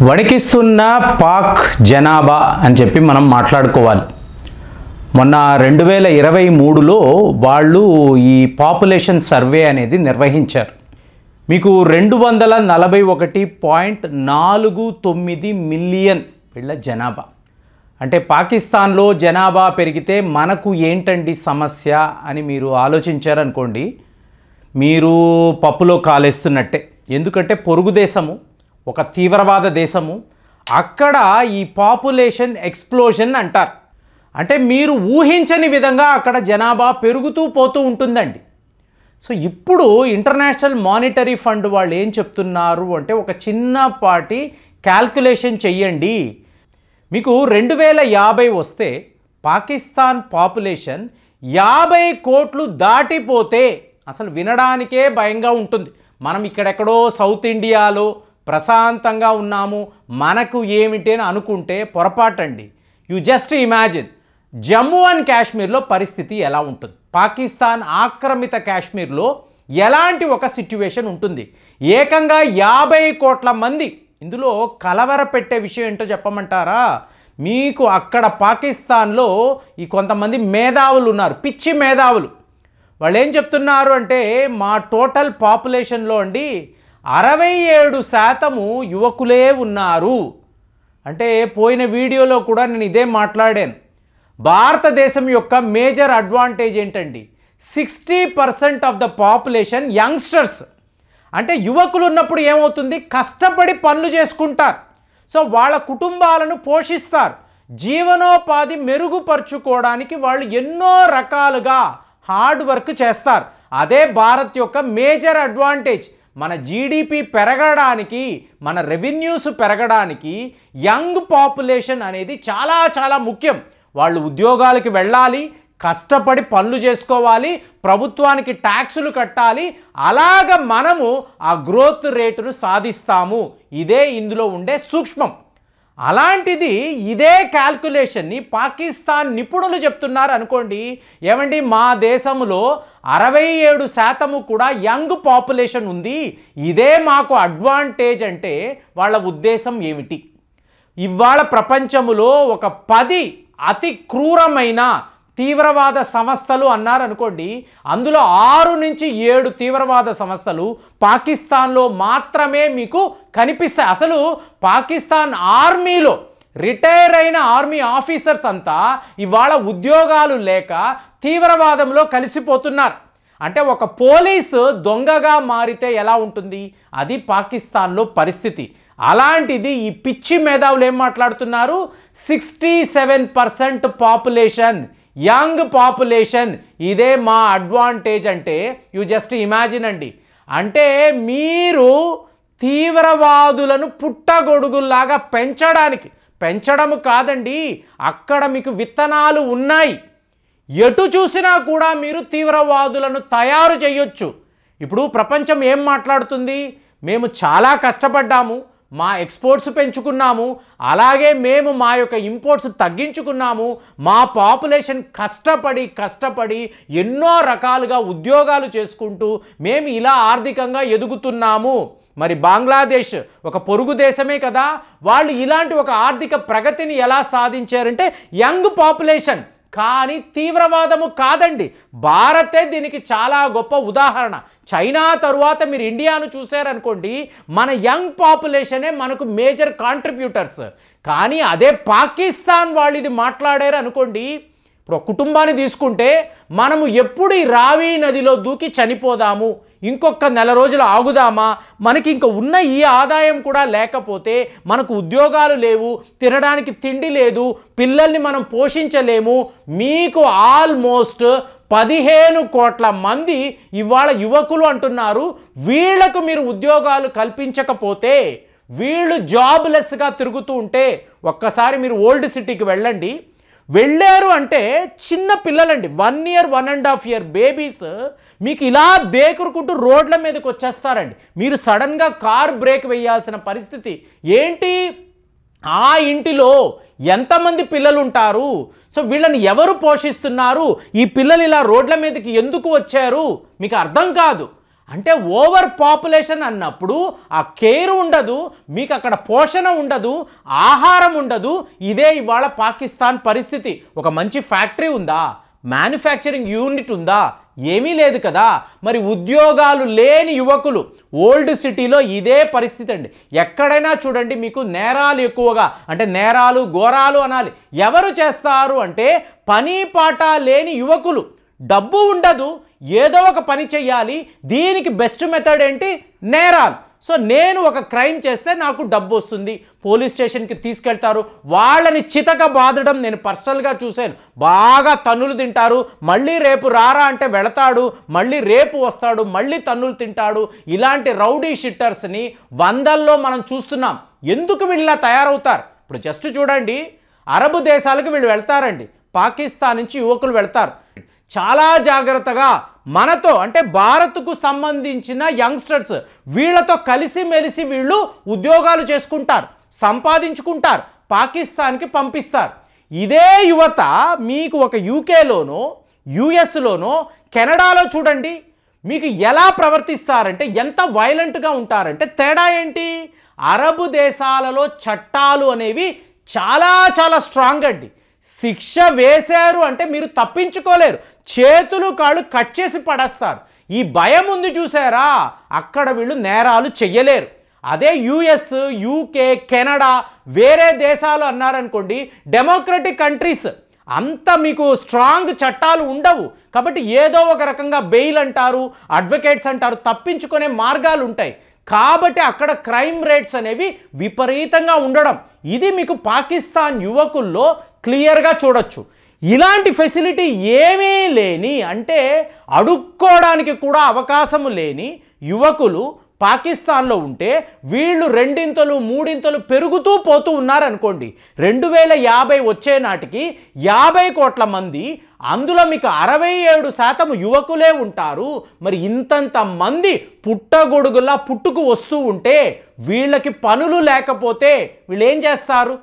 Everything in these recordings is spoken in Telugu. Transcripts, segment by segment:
వణికిస్తున్న పాక్ జనాభా అని చెప్పి మనం మాట్లాడుకోవాలి. మొన్న 2023లో వాళ్ళు ఈ పాపులేషన్ సర్వే అనేది నిర్వహించారు. మీకు 241.49 మిలియన్ వీళ్ళ జనాభా. అంటే పాకిస్తాన్లో జనాభా పెరిగితే మనకు ఏంటండి సమస్య అని మీరు ఆలోచించారనుకోండి, మీరు పప్పులో కాలేస్తున్నట్టే. ఎందుకంటే పొరుగు దేశము, ఒక తీవ్రవాద దేశము, అక్కడ ఈ పాపులేషన్ ఎక్స్ప్లోజన్ అంటారు. అంటే మీరు ఊహించని విధంగా అక్కడ జనాభా పెరుగుతూ పోతూ ఉంటుందండి. సో ఇప్పుడు ఇంటర్నేషనల్ మానిటరీ ఫండ్ వాళ్ళు ఏం చెప్తున్నారు అంటే, ఒక చిన్నపాటి క్యాల్కులేషన్ చెయ్యండి, మీకు 2050 వస్తే పాకిస్తాన్ పాపులేషన్ 50 కోట్లు దాటిపోతే అసలు వినడానికే భయంగా ఉంటుంది. మనం ఇక్కడెక్కడో సౌత్ ఇండియాలో ప్రశాంతంగా ఉన్నాము, మనకు ఏమిటి అని అనుకుంటే పొరపాటండి. You just imagine Jammu and కాశ్మీర్లో పరిస్థితి ఎలా ఉంటుంది, పాకిస్తాన్ ఆక్రమిత కాశ్మీర్లో ఎలాంటి ఒక సిచ్యువేషన్ ఉంటుంది. ఏకంగా 50 కోట్ల మంది. ఇందులో కలవర పెట్టే విషయం ఏంటో చెప్పమంటారా? మీకు అక్కడ పాకిస్తాన్లో ఈ కొంతమంది మేధావులు ఉన్నారు, పిచ్చి మేధావులు. వాళ్ళు ఏం చెప్తున్నారు అంటే, మా టోటల్ పాపులేషన్లో అండి 67% యువకులే ఉన్నారు. అంటే పోయిన వీడియోలో కూడా నేను ఇదే మాట్లాడాను. భారతదేశం యొక్క మేజర్ అడ్వాంటేజ్ ఏంటండి, 60% ఆఫ్ ద పాపులేషన్ యంగ్స్టర్స్. అంటే యువకులు ఉన్నప్పుడు ఏమవుతుంది, కష్టపడి పనులు చేసుకుంటారు, సో వాళ్ళ కుటుంబాలను పోషిస్తారు, జీవనోపాధి మెరుగుపరుచుకోవడానికి వాళ్ళు ఎన్నో రకాలుగా హార్డ్ వర్క్ చేస్తారు. అదే భారత్ యొక్క మేజర్ అడ్వాంటేజ్. మన జీడిపి పెరగడానికి, మన రెవెన్యూస్ పెరగడానికి యంగ్ పాపులేషన్ అనేది చాలా చాలా ముఖ్యం. వాళ్ళు ఉద్యోగాలకి వెళ్ళాలి, కష్టపడి పనులు చేసుకోవాలి, ప్రభుత్వానికి ట్యాక్సులు కట్టాలి. అలాగ మనము ఆ గ్రోత్ రేటును సాధిస్తాము. ఇదే ఇందులో ఉండే సూక్ష్మం. అలాంటిది ఇదే క్యాల్కులేషన్ని పాకిస్తాన్ నిపుణులు చెప్తున్నారు అనుకోండి. ఏమండి, మా దేశంలో 67% కూడా యంగ్ పాపులేషన్ ఉంది, ఇదే మాకు అడ్వాంటేజ్ అంటే వాళ్ళ ఉద్దేశం ఏమిటి? ఇవాళ ప్రపంచంలో ఒక 10 అతి క్రూరమైన తీవ్రవాద సంస్థలు అన్నారనుకోండి, అందులో 6 నుంచి 7 తీవ్రవాద సంస్థలు పాకిస్తాన్లో మాత్రమే మీకు కనిపిస్తాయి. అసలు పాకిస్తాన్ ఆర్మీలో రిటైర్ అయిన ఆర్మీ ఆఫీసర్స్ అంతా ఇవాళ ఉద్యోగాలు లేక తీవ్రవాదంలో కలిసిపోతున్నారు. అంటే ఒక పోలీసు దొంగగా మారితే ఎలా ఉంటుంది, అది పాకిస్తాన్లో పరిస్థితి. అలాంటిది ఈ పిచ్చి మేధావులు ఏం మాట్లాడుతున్నారు, 67% పాపులేషన్ యంగ్ పాపులేషన్, ఇదే మా అడ్వాంటేజ్ అంటే యు జస్ట్ ఇమాజిన్ అండి. అంటే మీరు తీవ్రవాదులను పుట్టగొడుగుల్లాగా పెంచడం కాదండి, అక్కడ మీకు విత్తనాలు ఉన్నాయి. ఎటు చూసినా కూడా మీరు తీవ్రవాదులను తయారు చేయొచ్చు. ఇప్పుడు ప్రపంచం ఏం మాట్లాడుతుంది, మేము చాలా కష్టపడ్డాము, మా ఎక్స్పోర్ట్స్ పెంచుకున్నాము, అలాగే మేము మా యొక్క ఇంపోర్ట్స్ తగ్గించుకున్నాము, మా పాపులేషన్ కష్టపడి ఎన్నో రకాలుగా ఉద్యోగాలు చేసుకుంటూ మేము ఇలా ఆర్థికంగా ఎదుగుతున్నాము. మరి బంగ్లాదేశ్ ఒక పొరుగు దేశమే కదా, వాళ్ళు ఇలాంటి ఒక ఆర్థిక ప్రగతిని ఎలా సాధించారంటే యంగ్ పాపులేషన్. కానీ తీవ్రవాదము కాదండి. భారతే దీనికి చాలా గొప్ప ఉదాహరణ. చైనా తరువాత మీరు ఇండియాను చూశారనుకోండి, మన యంగ్ పాపులేషనే మనకు మేజర్ కాంట్రిబ్యూటర్స్. కానీ అదే పాకిస్తాన్ వాళ్ళు ఇది మాట్లాడారు అనుకోండి, ఇప్పుడు ఒక కుటుంబాన్ని తీసుకుంటే మనము ఎప్పుడు ఈ రావి నదిలో దూకి చనిపోదాము, ఇంకొక నెల రోజులు ఆగుదామా, మనకి ఇంక ఉన్న ఈ ఆదాయం కూడా లేకపోతే, మనకు ఉద్యోగాలు లేవు, తినడానికి తిండి లేదు, పిల్లల్ని మనం పోషించలేము. మీకు ఆల్మోస్ట్ 15 కోట్ల మంది ఇవాళ యువకులు అంటున్నారు. వీళ్లకు మీరు ఉద్యోగాలు కల్పించకపోతే, వీళ్ళు జాబ్లెస్గా తిరుగుతూ ఉంటే, ఒక్కసారి మీరు ఓల్డ్ సిటీకి వెళ్ళండి. వెళ్ళారు అంటే చిన్న పిల్లలండి, 1 year 1.5 year బేబీస్ మీకు ఇలా దేకురుకుంటూ రోడ్ల మీదకి వచ్చేస్తారండి. మీరు సడన్గా కార్ బ్రేక్ వేయాల్సిన పరిస్థితి ఏంటి? ఆ ఇంటిలో ఎంతమంది పిల్లలు ఉంటారు? సో వీళ్ళని ఎవరు పోషిస్తున్నారు? ఈ పిల్లలు ఇలా రోడ్ల మీదకి ఎందుకు వచ్చారు మీకు అర్థం కాదు. అంటే ఓవర్ పాపులేషన్ అన్నప్పుడు ఆ కేర్ ఉండదు, మీకు అక్కడ పోషణ ఉండదు, ఆహారం ఉండదు. ఇదే ఇవాళ పాకిస్తాన్ పరిస్థితి. ఒక మంచి ఫ్యాక్టరీ ఉందా? మ్యానుఫ్యాక్చరింగ్ యూనిట్ ఉందా? ఏమీ లేదు కదా. మరి ఉద్యోగాలు లేని యువకులు ఓల్డ్ సిటీలో ఇదే పరిస్థితి అండి. ఎక్కడైనా చూడండి మీకు నేరాలు ఎక్కువగా, అంటే నేరాలు ఘోరాలు అనాలి. ఎవరు చేస్తారు అంటే పని పాట లేని యువకులు. డబ్బు ఉండదు, ఏదో ఒక పని చెయ్యాలి. దీనికి బెస్ట్ మెథడ్ ఏంటి? నేరాలు. సో నేను ఒక క్రైమ్ చేస్తే నాకు డబ్బు వస్తుంది, పోలీస్ స్టేషన్కి తీసుకెళ్తారు, వాళ్ళని చితక బాధడం నేను పర్సనల్గా చూశాను. బాగా తన్నులు తింటారు, మళ్ళీ రేపు రారా అంటే వెళతాడు, మళ్ళీ రేపు వస్తాడు, మళ్ళీ తన్నులు తింటాడు. ఇలాంటి రౌడీ షిట్టర్స్ని వందల్లో మనం చూస్తున్నాం. ఎందుకు వీళ్ళ తయారవుతారు? ఇప్పుడు జస్ట్ చూడండి, అరబ్ దేశాలకు వీళ్ళు వెళ్తారండి, పాకిస్తాన్ నుంచి యువకులు వెళ్తారు. చాలా జాగ్రత్తగా మనతో అంటే భారత్కు సంబంధించిన యంగ్స్టర్స్ వీళ్ళతో కలిసిమెలిసి వీళ్ళు ఉద్యోగాలు చేసుకుంటారు, సంపాదించుకుంటారు, పాకిస్తాన్కి పంపిస్తారు. ఇదే యువత మీకు ఒక యూకేలోనో యుఎస్లోనో కెనడాలో చూడండి మీకు ఎలా ప్రవర్తిస్తారంటే, ఎంత వైలెంట్గా ఉంటారంటే. తేడా ఏంటి? అరబ్ దేశాలలో చట్టాలు అనేవి చాలా చాలా స్ట్రాంగ్ అండి. శిక్ష వేశారు అంటే మీరు తప్పించుకోలేరు, చేతులు కాళ్ళు కట్ చేసి పడేస్తారు. ఈ భయం ఉంది చూసారా, అక్కడ వీళ్ళు నేరాలు చెయ్యలేరు. అదే యుఎస్, యూకే, కెనడా వేరే దేశాలు అన్నారనుకోండి, డెమోక్రటిక్ కంట్రీస్, అంత మీకు స్ట్రాంగ్ చట్టాలు ఉండవు. కాబట్టి ఏదో ఒక రకంగా బెయిల్ అంటారు, అడ్వకేట్స్ అంటారు, తప్పించుకునే మార్గాలు ఉంటాయి. కాబట్టి అక్కడ క్రైమ్ రేట్స్ అనేవి విపరీతంగా ఉండడం, ఇది మీకు పాకిస్తాన్ యువకుల్లో క్లియర్గా చూడొచ్చు. ఇలాంటి ఫెసిలిటీ ఏమీ లేని, అంటే అడుక్కోవడానికి కూడా అవకాశం లేని యువకులు పాకిస్తాన్లో ఉంటే వీళ్ళు రెండింతలు మూడింతలు పెరుగుతూ పోతూ ఉన్నారనుకోండి. 2050 వచ్చే నాటికి 50 కోట్ల మంది, అందులో మీకు 67% యువకులే ఉంటారు. మరి ఇంతంత మంది పుట్టగొడుగులా పుట్టుకు వస్తూ ఉంటే వీళ్ళకి పనులు లేకపోతే వీళ్ళు ఏం చేస్తారు?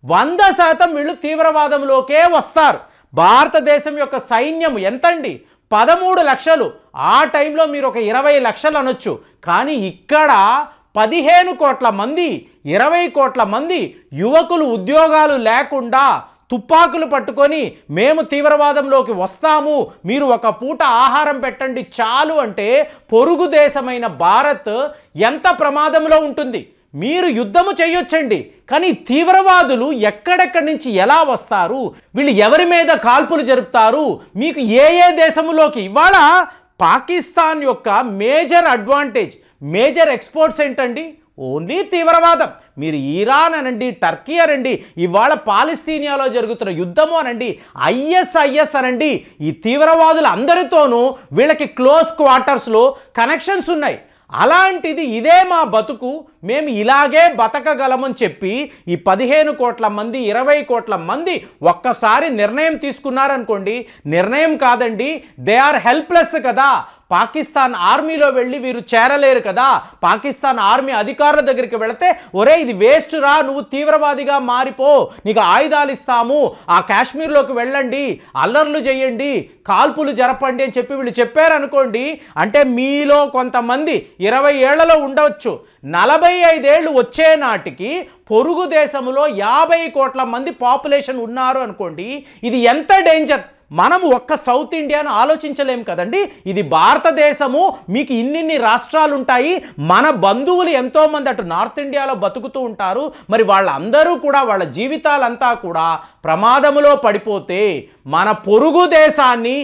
100% వీళ్ళు తీవ్రవాదంలోకే వస్తారు. భారతదేశం యొక్క సైన్యం ఎంతండి? 13 లక్షలు. ఆ టైంలో మీరు ఒక 20 లక్షలు అనొచ్చు. కానీ ఇక్కడ 15 కోట్ల మంది, 20 కోట్ల మంది యువకులు ఉద్యోగాలు లేకుండా తుపాకులు పట్టుకొని మేము తీవ్రవాదంలోకి వస్తాము, మీరు ఒక పూట ఆహారం పెట్టండి చాలు అంటే పొరుగు దేశమైన భారత్ ఎంత ప్రమాదంలో ఉంటుంది. మీరు యుద్ధము చేయొచ్చండి, కానీ తీవ్రవాదులు ఎక్కడెక్కడి నుంచి ఎలా వస్తారు, వీళ్ళు ఎవరి మీద కాల్పులు జరుపుతారు, మీకు ఏ ఏ దేశంలోకి. ఇవాళ పాకిస్తాన్ యొక్క మేజర్ అడ్వాంటేజ్, మేజర్ ఎక్స్పోర్ట్స్ ఏంటండి? ఓన్లీ తీవ్రవాదం. మీరు ఇరాన్ అనండి, టర్కీ అనండి, ఇవాళ పాలస్తీనియాలో జరుగుతున్న యుద్ధము అనండి, ఐఎస్ఐఎస్ అనండి, ఈ తీవ్రవాదులు అందరితోనూ వీళ్ళకి క్లోజ్ క్వార్టర్స్లో కనెక్షన్స్ ఉన్నాయి. అలాంటిది ఇదే మా బతుకు, మేము ఇలాగే బతకగలమని చెప్పి ఈ 15 కోట్ల మంది, 20 కోట్ల మంది ఒక్కసారి నిర్ణయం తీసుకున్నారనుకోండి. నిర్ణయం కాదండి, దే ఆర్ హెల్ప్లెస్ కదా. పాకిస్తాన్ ఆర్మీలో వెళ్ళి వీరు చేరలేరు కదా. పాకిస్తాన్ ఆర్మీ అధికారుల దగ్గరికి వెళితే, ఒరే ఇది వేస్ట్ రా, నువ్వు తీవ్రవాదిగా మారిపో, నీకు ఆయుధాలు ఇస్తాము, ఆ కాశ్మీర్లోకి వెళ్ళండి, అల్లర్లు చేయండి, కాల్పులు జరపండి అని చెప్పి వీళ్ళు చెప్పారనుకోండి. అంటే మీలో కొంతమంది 20 ఏళ్లలో ఉండవచ్చు, 45 ఏళ్ళు వచ్చే నాటికి పొరుగు దేశంలో 50 కోట్ల మంది పాపులేషన్ ఉన్నారు అనుకోండి. ఇది ఎంత డేంజర్. మనము ఒక్క సౌత్ ఇండియాను ఆలోచించలేం కదండి. ఇది భారతదేశము, మీకు ఇన్నిన్ని రాష్ట్రాలు ఉంటాయి, మన బంధువులు ఎంతోమంది అటు నార్త్ ఇండియాలో బతుకుతూ ఉంటారు. మరి వాళ్ళందరూ కూడా వాళ్ళ జీవితాలంతా కూడా ప్రమాదములో పడిపోతే మన పొరుగు దేశాన్ని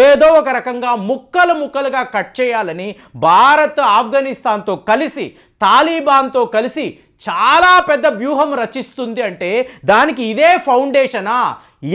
ఏదో ఒక రకంగా ముక్కలు ముక్కలుగా కట్ చేయాలని భారత్ ఆఫ్ఘనిస్తాన్తో కలిసి, తాలిబాన్తో కలిసి చాలా పెద్ద వ్యూహం రచిస్తుంది. అంటే దానికి ఇదే ఫౌండేషనా?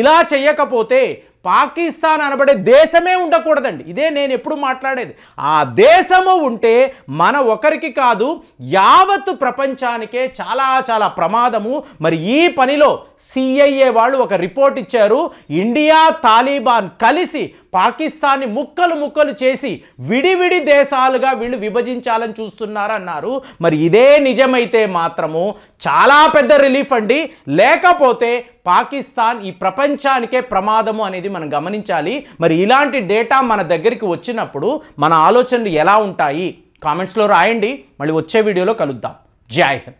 ఇలా చేయకపోతే పాకిస్తాన్ అనబడే దేశమే ఉండకూడదండి. ఇదే నేను ఎప్పుడు మాట్లాడేది. ఆ దేశము ఉంటే మన ఒకరికి కాదు, యావత్తు ప్రపంచానికే చాలా చాలా ప్రమాదము. మరి ఈ పనిలో సిఐఏ వాళ్ళు ఒక రిపోర్ట్ ఇచ్చారు. ఇండియా తాలిబాన్ కలిసి పాకిస్తాన్ని ముక్కలు ముక్కలు చేసి విడివిడి దేశాలుగా వీళ్ళు విభజించాలని చూస్తున్నారన్నారు. మరి ఇదే నిజమైతే మాత్రము చాలా పెద్ద రిలీఫ్ అండి. లేకపోతే పాకిస్తాన్ ఈ ప్రపంచానికే ప్రమాదము అనేది మనం గమనించాలి. మరి ఇలాంటి డేటా మన దగ్గరికి వచ్చినప్పుడు మన ఆలోచనలు ఎలా ఉంటాయి కామెంట్స్లో రాయండి. మళ్ళీ వచ్చే వీడియోలో కలుద్దాం. జై హింద్.